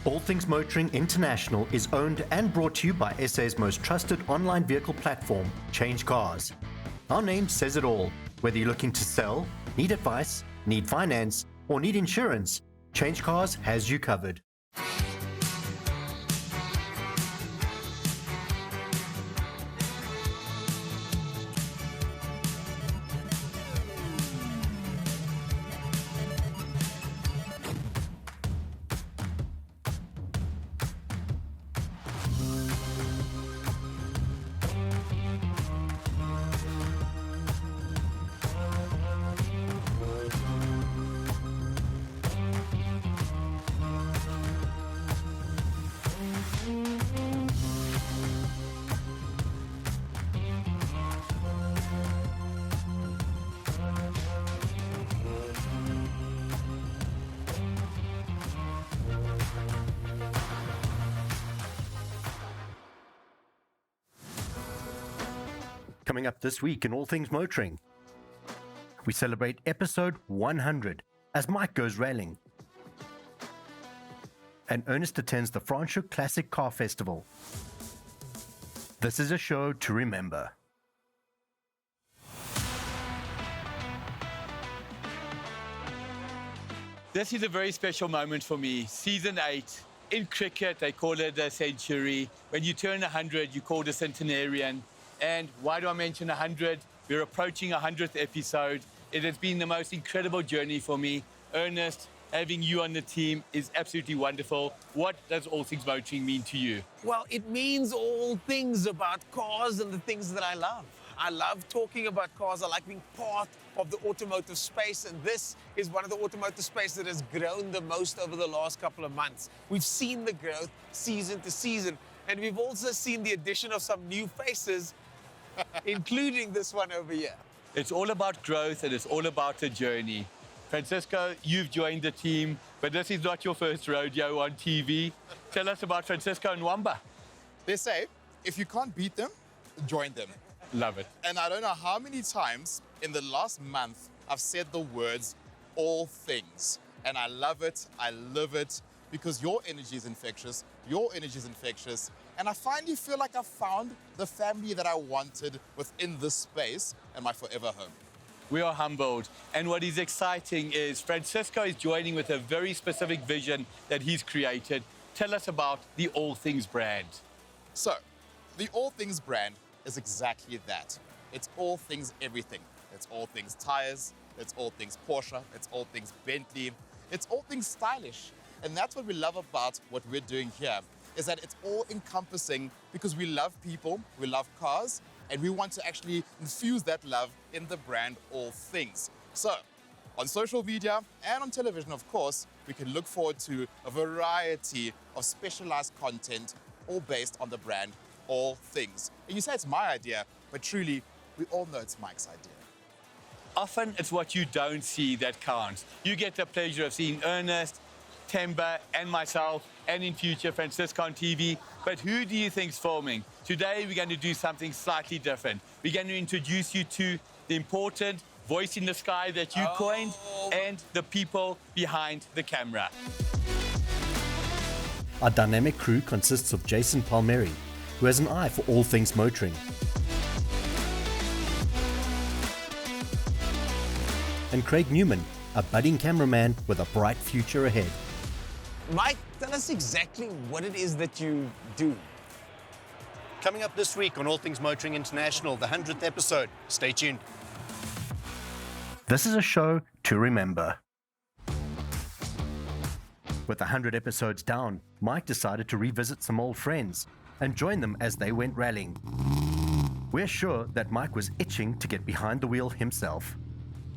All Things Motoring International is owned and brought to you by SA's most trusted online vehicle platform, CHANGECARS. Our name says it all. Whether you're looking to sell, need advice, need finance, or need insurance, CHANGECARS has you covered. Coming up this week in All Things Motoring, we celebrate episode 100 as Mike goes rallying, and Ernest attends the Franschhoek Classic Car Festival. This is a show to remember. This is a very special moment for me. Season 8. In cricket, they call it a century. When you turn 100, you call it a centenarian. And why do I mention 100? We're approaching 100th episode. It has been the most incredible journey for me. Ernest, having you on the team is absolutely wonderful. What does All Things Motoring mean to you? Well, it means all things about cars and the things that I love. I love talking about cars. I like being part of the automotive space, and this is one of the automotive space that has grown the most over the last couple of months. We've seen the growth season to season, and we've also seen the addition of some new faces, including this one over here. It's all about growth and it's all about the journey. Francisco, you've joined the team, but this is not your first rodeo on TV. Tell us about Francisco and Wamba. They say, if you can't beat them, join them. Love it. And I don't know how many times in the last month I've said the words, all things. And I love it, I live it, because your energy is infectious, your energy is infectious, and I finally feel like I've found the family that I wanted within this space and my forever home. We are humbled. And what is exciting is Francisco is joining with a very specific vision that he's created. Tell us about the All Things brand. So, the All Things brand is exactly that. It's all things everything. It's all things tires, it's all things Porsche, it's all things Bentley, it's all things stylish. And that's what we love about what we're doing here, is that it's all encompassing because we love people, we love cars, and we want to actually infuse that love in the brand All Things. So, on social media and on television, of course, we can look forward to a variety of specialized content, all based on the brand All Things. And you say it's my idea, but truly, we all know it's Mike's idea. Often it's what you don't see that counts. You get the pleasure of seeing Ernest, Temba and myself, and in future Francisco on TV. But who do you think's filming? Today we're going to do something slightly different. We're going to introduce you to the important voice in the sky that you coined and the people behind the camera. Our dynamic crew consists of Jason Palmieri, who has an eye for all things motoring, and Craig Newman, a budding cameraman with a bright future ahead. Mike, tell us exactly what it is that you do. Coming up this week on All Things Motoring International, the 100th episode. Stay tuned. This is a show to remember. With 100 episodes down, Mike decided to revisit some old friends and join them as they went rallying. We're sure that Mike was itching to get behind the wheel himself.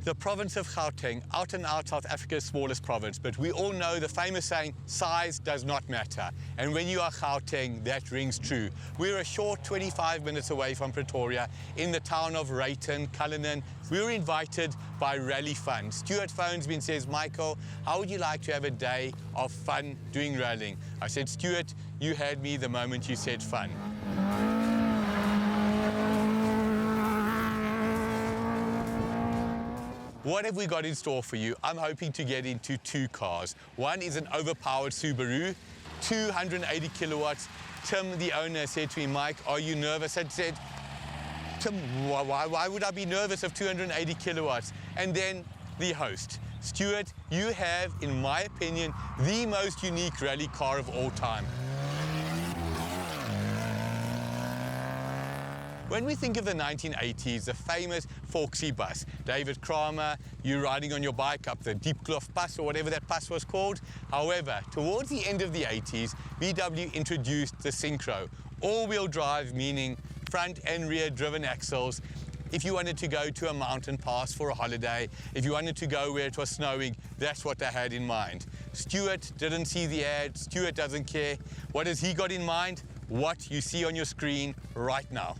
The province of Gauteng, out and out South Africa's smallest province, but we all know the famous saying, size does not matter. And when you are Gauteng, that rings true. We're a short 25 minutes away from Pretoria in the town of Rayton, Cullinan. We were invited by Rally Fun. Stuart phones me and says, Michael, how would you like to have a day of fun doing rallying? I said, Stuart, you had me the moment you said fun. What have we got in store for you? I'm hoping to get into two cars. One is an overpowered Subaru, 280 kilowatts. Tim, the owner, said to me, Mike, are you nervous? I said, Tim, why would I be nervous of 280 kilowatts? And then the host, Stuart, you have, in my opinion, the most unique rally car of all time. When we think of the 1980s, the famous Volksie bus, David Kramer, you riding on your bike up the Diepkloof Pass or whatever that pass was called. However, towards the end of the 80s, VW introduced the Synchro, all-wheel drive, meaning front and rear driven axles. If you wanted to go to a mountain pass for a holiday, if you wanted to go where it was snowing, that's what they had in mind. Stuart didn't see the ad, Stuart doesn't care. What has he got in mind? What you see on your screen right now.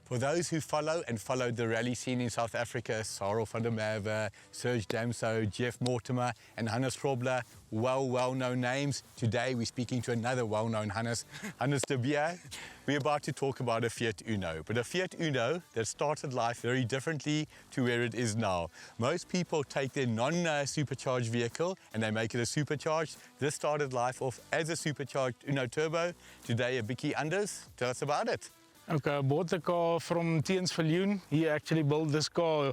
For those who follow and followed the rally scene in South Africa, Sarel van der Merwe, Serge Damso, Jeff Mortimer and Hannes Grobler, well-known names. Today we're speaking to another well-known Hannes de Beer. We're about to talk about a Fiat Uno, but a Fiat Uno that started life very differently to where it is now. Most people take their non-supercharged vehicle and they make it a supercharged. This started life off as a supercharged Uno Turbo. Today a Bicky Anders. Tell us about it. Okay, I bought the car from Tiens Viljoen. He actually built this car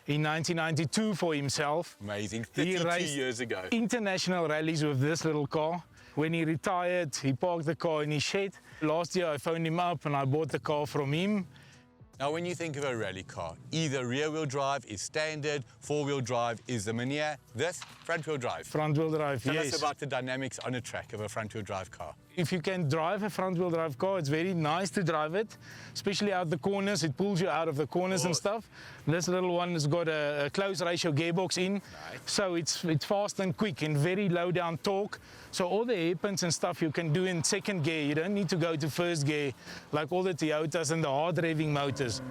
in 1992 for himself. Amazing, He 32 raced years ago. international rallies with this little car. When he retired, he parked the car in his shed. Last year I phoned him up and I bought the car from him. Now when you think of a rally car, either rear-wheel drive is standard, four-wheel drive is the Mania, this front-wheel drive. Front-wheel drive, Tell yes. us about the dynamics on a track of a front-wheel drive car. If you can drive a front-wheel drive car, it's very nice to drive it, especially out the corners. It pulls you out of the corners and stuff. This little one has got a close ratio gearbox in, so it's fast and quick and very low down torque. So all the hairpins and stuff you can do in second gear. You don't need to go to first gear like all the Toyotas and the hard revving motors.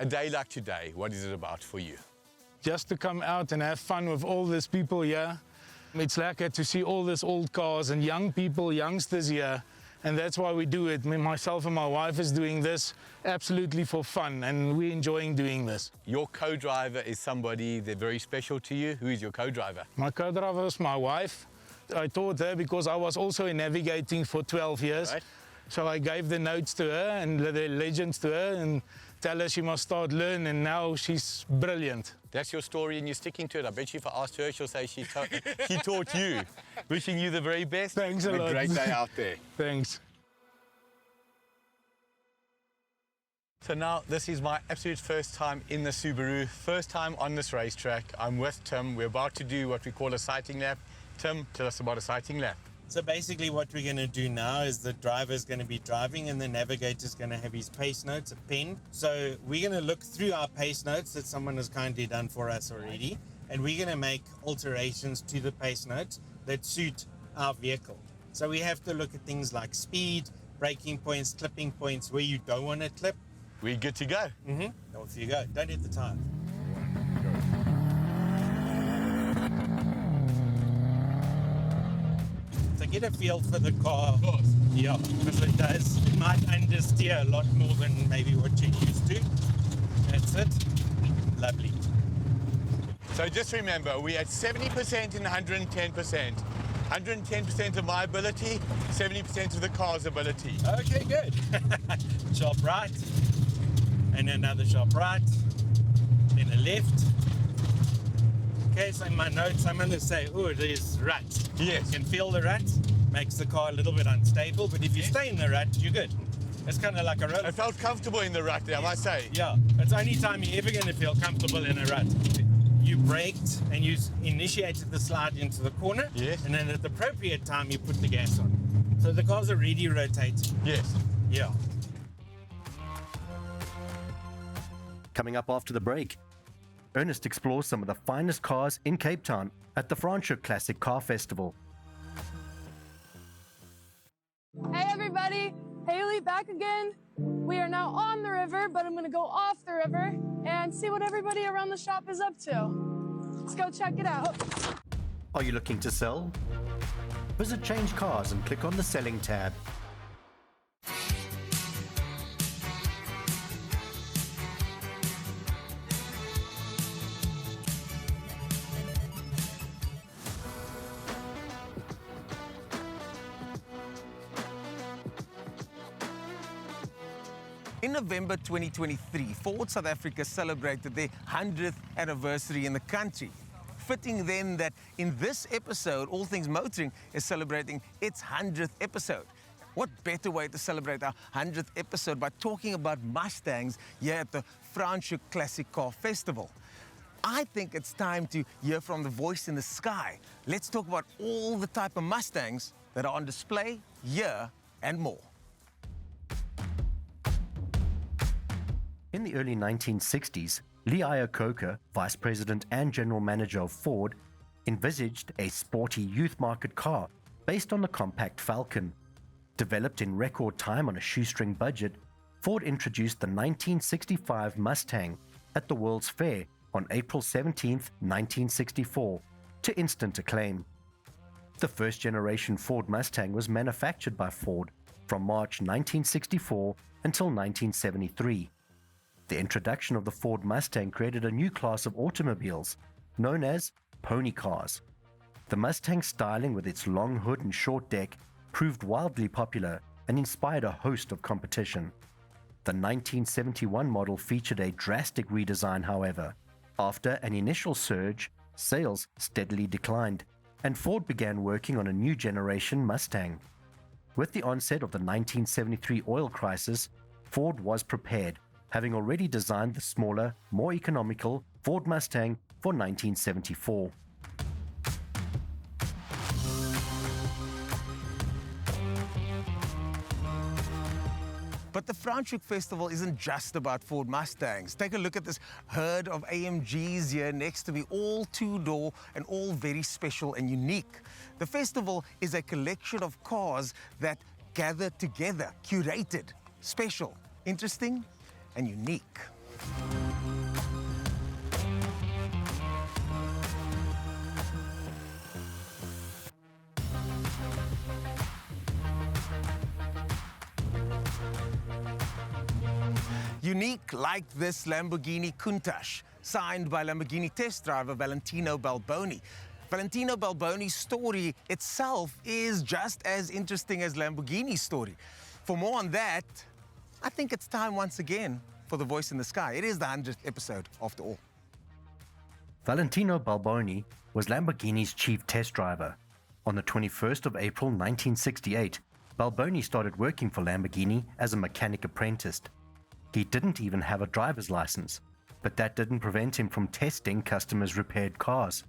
A day like today, what is it about for you? Just to come out and have fun with all these people here. It's lekker to see all these old cars and young people, youngsters here. And that's why we do it. Myself and my wife is doing this absolutely for fun, and we're enjoying doing this. Your co-driver is somebody that's very special to you. Who is your co-driver? My co-driver is my wife. I taught her because I was also in navigating for 12 years. Right. So I gave the notes to her and the legends to her and tell her she must start learning, and now she's brilliant. That's your story and you're sticking to it. I bet you if I asked her, she'll say she taught you. Wishing you the very best. Thanks a and lot. A great day out there. Thanks. So now this is my absolute first time in the Subaru, first time on this racetrack. I'm with Tim. We're about to do what we call a sighting lap. Tim, tell us about a sighting lap. So basically what we're going to do now is the driver's going to be driving and the navigator's going to have his pace notes, a pen. So we're going to look through our pace notes that someone has kindly done for us already, and we're going to make alterations to the pace notes that suit our vehicle. So we have to look at things like speed, braking points, clipping points, where you don't want to clip. We're good to go. Off you go. Don't hit the tire. So get a feel for the car. Of course. Yeah, because it might understeer a lot more than maybe what you're used to. That's it. Lovely. So just remember, we're at 70% and 110%. 110% of my ability, 70% of the car's ability. Okay, good. Sharp right. And another sharp right. Then a left. Okay, so in my notes, I'm going to say, oh, there's ruts. Yes. You can feel the ruts. Makes the car a little bit unstable, but if you stay in the rut, you're good. It's kind of like a roller. I felt comfortable in the rut there, I must say. Yeah, it's the only time you're ever going to feel comfortable in a rut. You braked and you initiated the slide into the corner. Yes. And then at the appropriate time, you put the gas on. So the car's already rotating. Yes. Yeah. Coming up after the break, Ernest explores some of the finest cars in Cape Town at the Franschhoek Classic Car Festival. Hey everybody, Haley back again. We are now on the road river, but I'm gonna go off the river and see what everybody around the shop is up to. Let's go check it out. Are you looking to sell? Visit Change Cars and click on the Selling tab. In November 2023, Ford South Africa celebrated their 100th anniversary in the country. Fitting then that in this episode, All Things Motoring is celebrating its 100th episode. What better way to celebrate our 100th episode by talking about Mustangs here at the Franschhoek Classic Car Festival. I think it's time to hear from the voice in the sky. Let's talk about all the type of Mustangs that are on display here and more. In the early 1960s, Lee Iacocca, Vice President and General Manager of Ford, envisaged a sporty youth market car based on the compact Falcon. Developed in record time on a shoestring budget, Ford introduced the 1965 Mustang at the World's Fair on April 17, 1964, to instant acclaim. The first generation Ford Mustang was manufactured by Ford from March 1964 until 1973. The introduction of the Ford Mustang created a new class of automobiles, known as pony cars. The Mustang's styling with its long hood and short deck proved wildly popular and inspired a host of competition. The 1971 model featured a drastic redesign, however. After an initial surge, sales steadily declined, and Ford began working on a new generation Mustang. With the onset of the 1973 oil crisis, Ford was prepared, having already designed the smaller, more economical Ford Mustang for 1974. But the Franschhoek Festival isn't just about Ford Mustangs. Take a look at this herd of AMGs here next to me, all two-door and all very special and unique. The festival is a collection of cars that gather together, curated, special, interesting, and unique. Unique like this Lamborghini Countach, signed by Lamborghini test driver Valentino Balboni. Valentino Balboni's story itself is just as interesting as Lamborghini's story. For more on that, I think it's time once again for The Voice in the Sky. It is the 100th episode after all. Valentino Balboni was Lamborghini's chief test driver. On the 21st of April 1968, Balboni started working for Lamborghini as a mechanic apprentice. He didn't even have a driver's license, but that didn't prevent him from testing customers' repaired cars.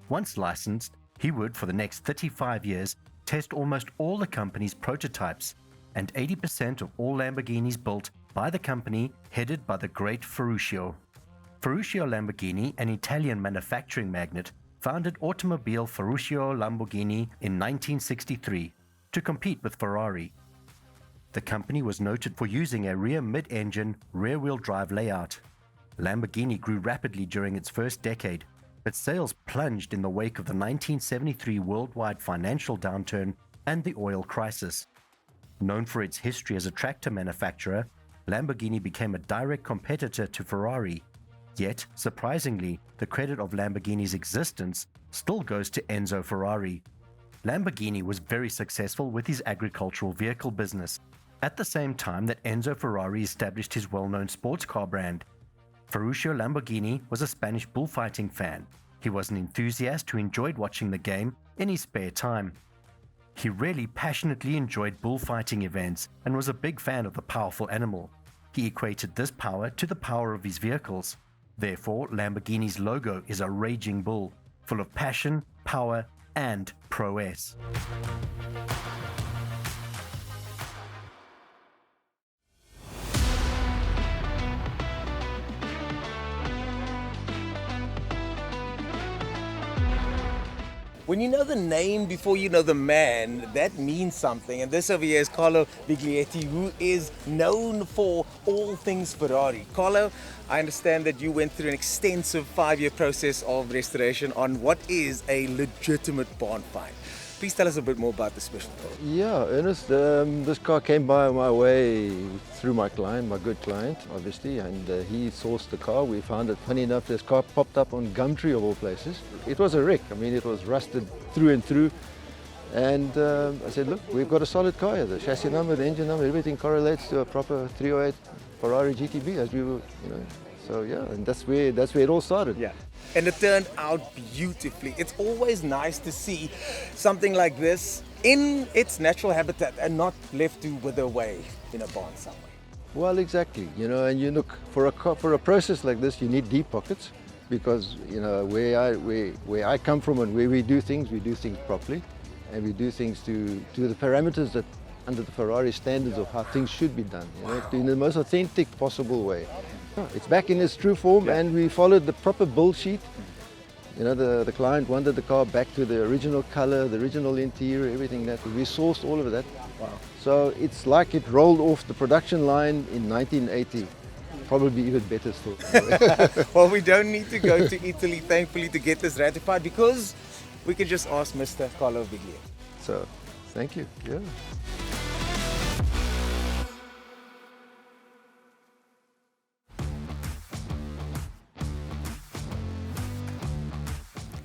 Once licensed, he would, for the next 35 years, test almost all the company's prototypes, and 80% of all Lamborghinis built by the company headed by the great Ferruccio. Ferruccio Lamborghini, an Italian manufacturing magnate, founded Automobile Ferruccio Lamborghini in 1963 to compete with Ferrari. The company was noted for using a rear mid-engine, rear-wheel drive layout. Lamborghini grew rapidly during its first decade, but sales plunged in the wake of the 1973 worldwide financial downturn and the oil crisis. Known for its history as a tractor manufacturer, Lamborghini became a direct competitor to Ferrari. Yet, surprisingly, the credit of Lamborghini's existence still goes to Enzo Ferrari. Lamborghini was very successful with his agricultural vehicle business, at the same time that Enzo Ferrari established his well-known sports car brand. Ferruccio Lamborghini was a Spanish bullfighting fan. He was an enthusiast who enjoyed watching the game in his spare time. He really passionately enjoyed bullfighting events and was a big fan of the powerful animal. He equated this power to the power of his vehicles. Therefore, Lamborghini's logo is a raging bull, full of passion, power, and prowess. When you know the name before you know the man, that means something. And this over here is Carlo Biglietti, who is known for all things Ferrari. Carlo, I understand that you went through an extensive 5-year process of restoration on what is a legitimate barn find. Please tell us a bit more about this special car. Yeah, Ernest, this car came by my way through my client, my good client, obviously, and he sourced the car. We found it, funny enough, this car popped up on Gumtree of all places. It was a wreck. I mean, it was rusted through and through. And I said, look, we've got a solid car here. The chassis number, the engine number, everything correlates to a proper 308 Ferrari GTB, as we were, you know. So yeah, and that's where it all started. Yeah. And it turned out beautifully. It's always nice to see something like this in its natural habitat and not left to wither away in a barn somewhere. Well, exactly. You know, and you look for a process like this, you need deep pockets, because you know where I come from and where we do things properly, and we do things to the parameters that under the Ferrari standards of how things should be done. You know, in the most authentic possible way. It's back in its true form, and we followed the proper build sheet. You know, the client wanted the car back to the original color, the original interior, everything that. We sourced all of that. Wow. So it's like it rolled off the production line in 1980. Probably even better still. Well, we don't need to go to Italy, thankfully, to get this ratified, because we can just ask Mr. Carlo Biglietti. So, thank you. Yeah.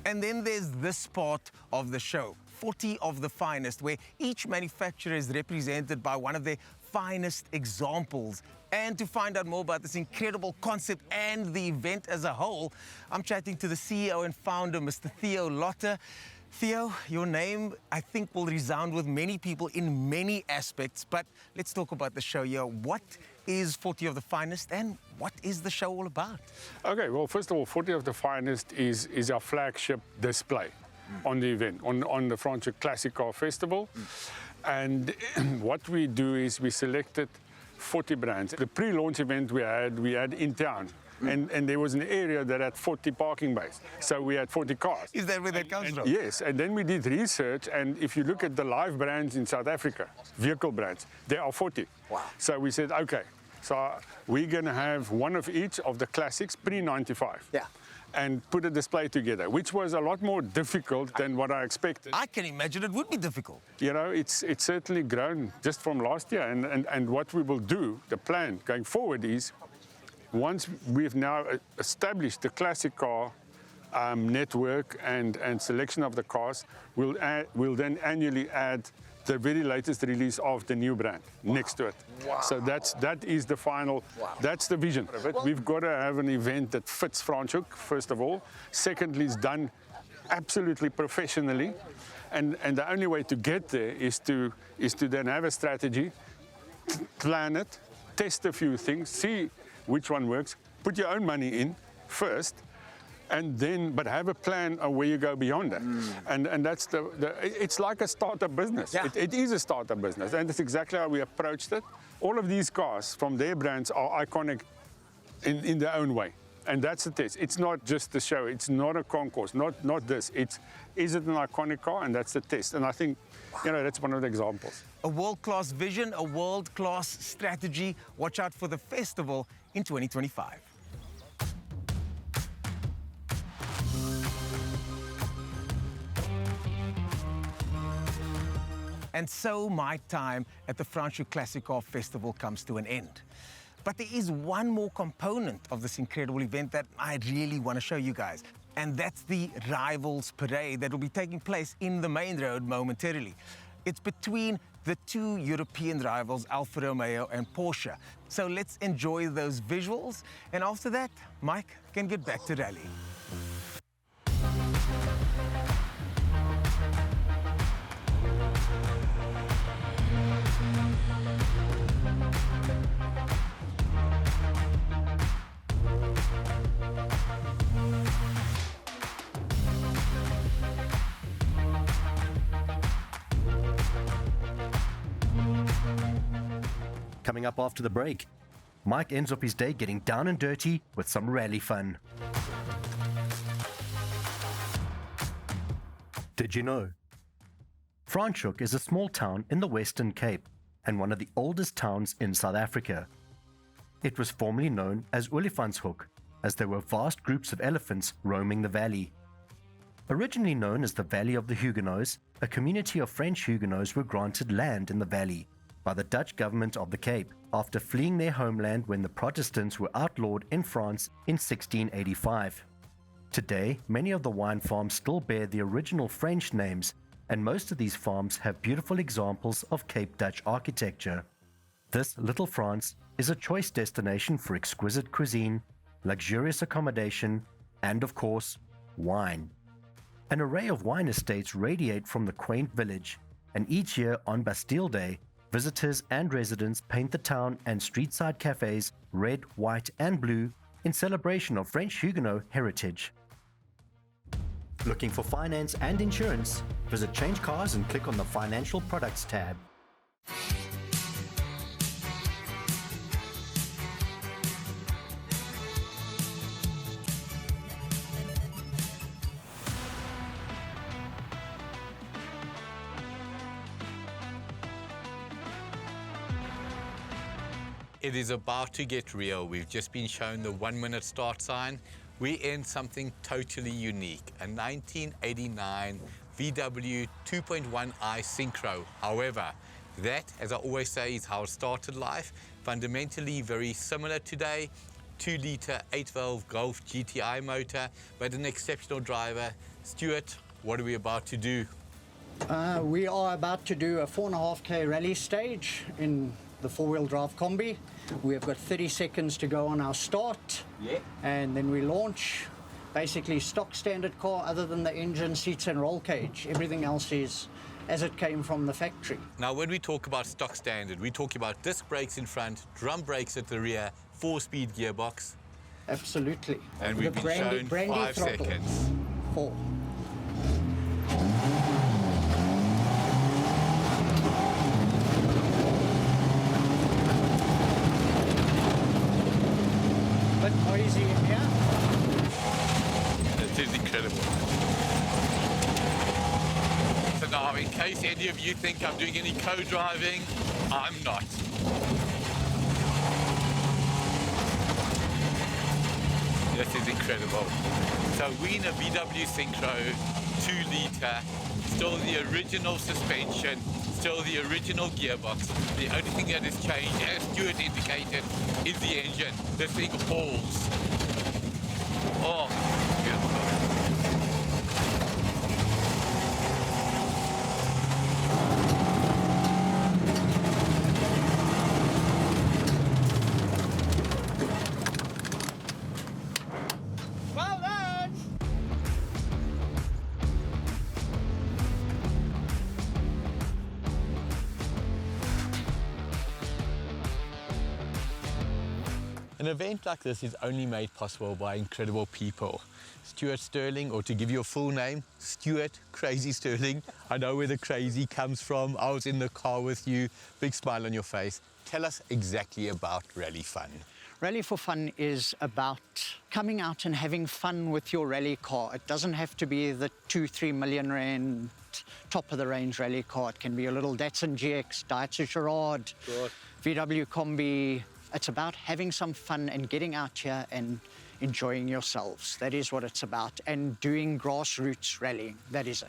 And then there's this part of the show, 40 of the finest, where each manufacturer is represented by one of their finest examples. And to find out more about this incredible concept and the event as a whole, I'm chatting to the CEO and founder, Mr. Theo Le Roux. Theo, your name, I think, will resound with many people in many aspects, but let's talk about the show here. What is 40 of the finest, and what is the show all about? Okay, well, first of all, 40 of the finest is our flagship display on the event, on the Franschhoek Classic Car Festival. And what we do is we selected 40 brands. The pre-launch event we had in town. And there was an area that had 40 parking bays. So we had 40 cars. Is that where that comes from? Yes, and then we did research, and if you look at the live brands in South Africa, vehicle brands, there are 40. Wow. So we said, okay, so we're going to have one of each of the classics pre-95. Yeah. And put a display together, which was a lot more difficult than what I expected. I can imagine it would be difficult. You know, it's certainly grown just from last year. And what we will do, the plan going forward is, once we've now established the classic car network and selection of the cars, we'll then annually add the very latest release of the new brand next to it. Wow. So that is the final, that's the vision of it. We've got to have an event that fits Franschhoek, first of all. Secondly, it's done absolutely professionally. And the only way to get there is to then have a strategy, plan it, test a few things, see which one works, put your own money in first, and then, but have a plan of where you go beyond that. And that's it's like a startup business. Yeah. It is a startup business, and that's exactly how we approached it. All of these cars from their brands are iconic in their own way. And that's the test. It's not just the show. It's not a concourse, not this. Is it an iconic car? And that's the test. And I think, you know, that's one of the examples. A world-class vision, a world-class strategy. Watch out for the festival in 2025. And so my time at the Franschhoek Classic Car Festival comes to an end. But there is one more component of this incredible event that I really want to show you guys. And that's the Rivals Parade that will be taking place in the main road momentarily. It's between the two European rivals, Alfa Romeo and Porsche. So let's enjoy those visuals. And after that, Mike can get back to rallying. Coming up after the break, Mike ends up his day getting down and dirty with some rally fun. Did you know? Franschhoek is a small town in the Western Cape and one of the oldest towns in South Africa. It was formerly known as Olifantshoek, as there were vast groups of elephants roaming the valley. Originally known as the Valley of the Huguenots, a community of French Huguenots were granted land in the valley by the Dutch government of the Cape after fleeing their homeland when the Protestants were outlawed in France in 1685. Today, many of the wine farms still bear the original French names, and most of these farms have beautiful examples of Cape Dutch architecture. This little France is a choice destination for exquisite cuisine, luxurious accommodation, and of course, wine. An array of wine estates radiate from the quaint village, and each year on Bastille Day, visitors and residents paint the town and streetside cafes red, white, and blue in celebration of French Huguenot heritage. Looking for finance and insurance? Visit ChangeCARS and click on the Financial Products tab. It is about to get real. We've just been shown the 1-minute start sign. We're in something totally unique, a 1989 VW 2.1i Synchro. However, that, as I always say, is how it started life. Fundamentally very similar today. 2-litre 8-valve Golf GTI motor, but an exceptional driver. Stuart, what are we about to do? We are about to do a 4.5K rally stage in the 4-wheel drive combi. We have got 30 seconds to go on our start, and then we launch. Basically stock standard car other than the engine, seats and roll cage. Everything else is as it came from the factory. Now when we talk about stock standard, we talk about disc brakes in front, drum brakes at the rear, 4-speed gearbox. Absolutely. And we've been shown 5 seconds. 4. Bit noisy in here. It is incredible. So now, in case any of you think I'm doing any co-driving, I'm not. This is incredible. So we in a VW Synchro 2-litre, still the original suspension, still the original gearbox. The only thing that has changed, as Stuart indicated, is the engine. This thing hauls. Oh, beautiful. Well done! An event like this is only made possible by incredible people. Stuart Sterling, or to give you a full name, Stuart Crazy Sterling. I know where the crazy comes from. I was in the car with you, big smile on your face. Tell us exactly about Rally Fun. Rally for Fun is about coming out and having fun with your rally car. It doesn't have to be the 2-3 million rand top-of-the-range rally car. It can be a little Datsun GX, Daihatsu Charade, VW Combi. It's about having some fun and getting out here and enjoying yourselves. That is what it's about. And doing grassroots rallying. That is it.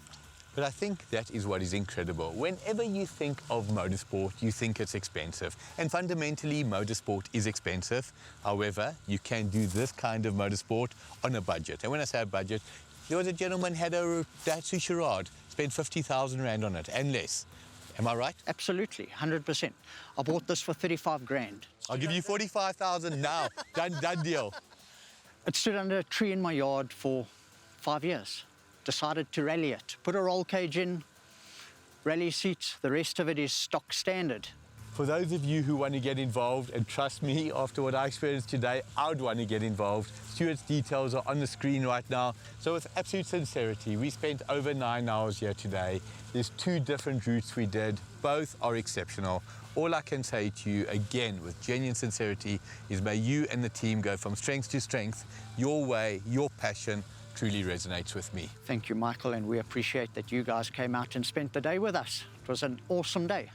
But I think that is what is incredible. Whenever you think of motorsport, you think it's expensive. And fundamentally, motorsport is expensive. However, you can do this kind of motorsport on a budget. And when I say a budget, there was a gentleman had a Daihatsu Charade, spent 50,000 Rand on it and less. Am I right? Absolutely, 100%. I bought this for 35 grand. I'll give you 45,000 now. Done deal. It stood under a tree in my yard for 5 years. Decided to rally it. Put a roll cage in, rally seats, the rest of it is stock standard. For those of you who want to get involved, and trust me, after what I experienced today, I would want to get involved. Stuart's details are on the screen right now. So with absolute sincerity, we spent over 9 hours here today. There's 2 different routes we did. Both are exceptional. All I can say to you, again, with genuine sincerity, is may you and the team go from strength to strength, your way, your passion, truly resonates with me. Thank you, Michael, and we appreciate that you guys came out and spent the day with us. It was an awesome day.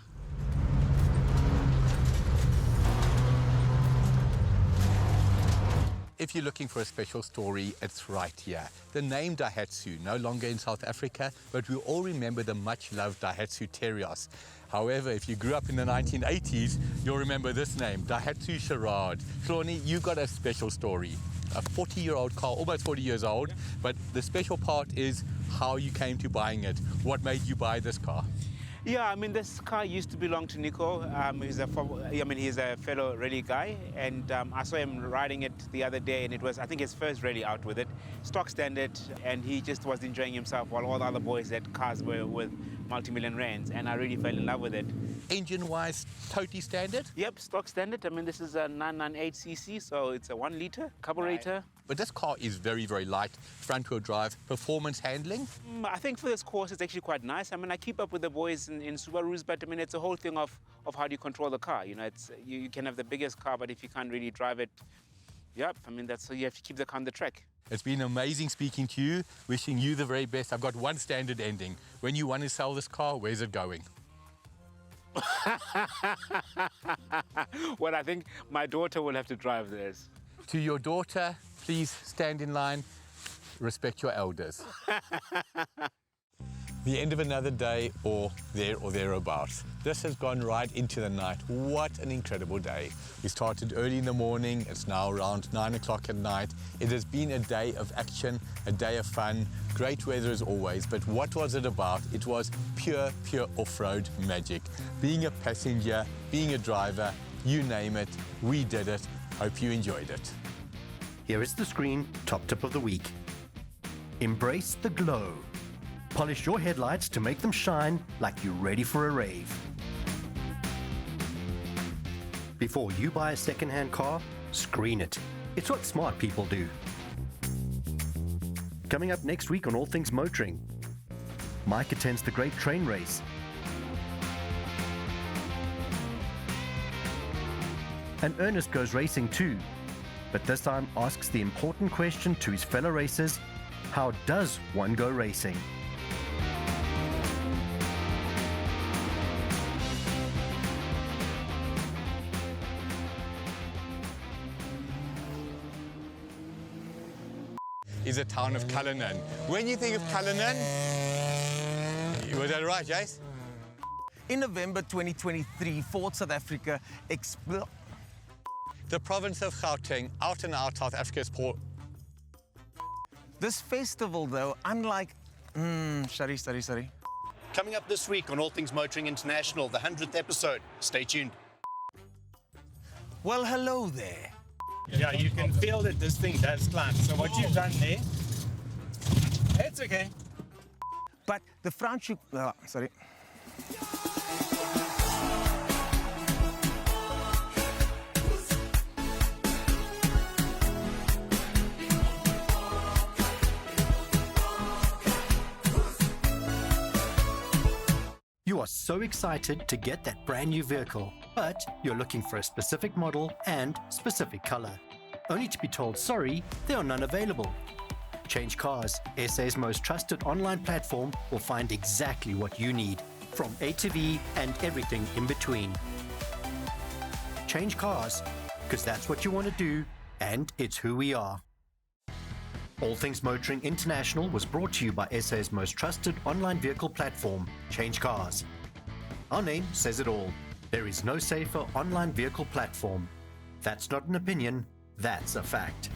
If you're looking for a special story, it's right here. The name Daihatsu, no longer in South Africa, but we all remember the much-loved Daihatsu Terios. However, if you grew up in the 1980s, you'll remember this name, Daihatsu Charade. Shawnee, you got a special story. A 40-year-old car, almost 40 years old, but the special part is how you came to buying it. What made you buy this car? Yeah, I mean, this car used to belong to Nico. He's a fellow rally guy, and I saw him riding it the other day, and it was, I think, his first rally out with it. Stock standard, and he just was enjoying himself while all the other boys had cars were with multi-million rands, and I really fell in love with it. Engine-wise, totally standard? Yep, stock standard. I mean, this is a 998cc, so it's a 1-liter carburetor. Right. But this car is very, very light, front-wheel drive, performance handling. I think for this course, it's actually quite nice. I mean, I keep up with the boys in Subarus, but I mean, it's a whole thing of how do you control the car. You know, it's you can have the biggest car, but if you can't really drive it, yep, I mean, that's so you have to keep the car on the track. It's been amazing speaking to you, wishing you the very best. I've got one standard ending. When you want to sell this car, where's it going? Well, I think my daughter will have to drive this. To your daughter, please stand in line, respect your elders. The end of another day, or thereabouts. This has gone right into the night. What an incredible day. We started early in the morning. It's now around 9 o'clock at night. It has been a day of action, a day of fun, great weather as always. But what was it about? It was pure off-road magic. Being a passenger, being a driver, you name it, we did it. Hope you enjoyed it. Here is the screen top tip of the week. Embrace the glow. Polish your headlights to make them shine like you're ready for a rave. Before you buy a second-hand car, screen it. It's what smart people do. Coming up next week on All Things Motoring, Mike attends the Great Train Race. And Ernest goes racing too, but this time asks the important question to his fellow racers: how does one go racing? Is a town of Cullinan. When you think of Cullinan, was that right, Jace? In November 2023, Ford South Africa The province of Gauteng, out and out South Africa's port. This festival, though, unlike... sorry. Coming up this week on All Things Motoring International, the 100th episode. Stay tuned. Well, hello there. Yeah, you can feel that this thing does climb. So what you've done there, it's okay. But the Franschhoek... sorry. You are so excited to get that brand new vehicle, but you're looking for a specific model and specific color. Only to be told, sorry, there are none available. Change Cars, SA's most trusted online platform, will find exactly what you need, from A to V and everything in between. Change Cars, because that's what you want to do, and it's who we are. All Things Motoring International was brought to you by SA's most trusted online vehicle platform, Change Cars. Our name says it all. There is no safer online vehicle platform. That's not an opinion, that's a fact.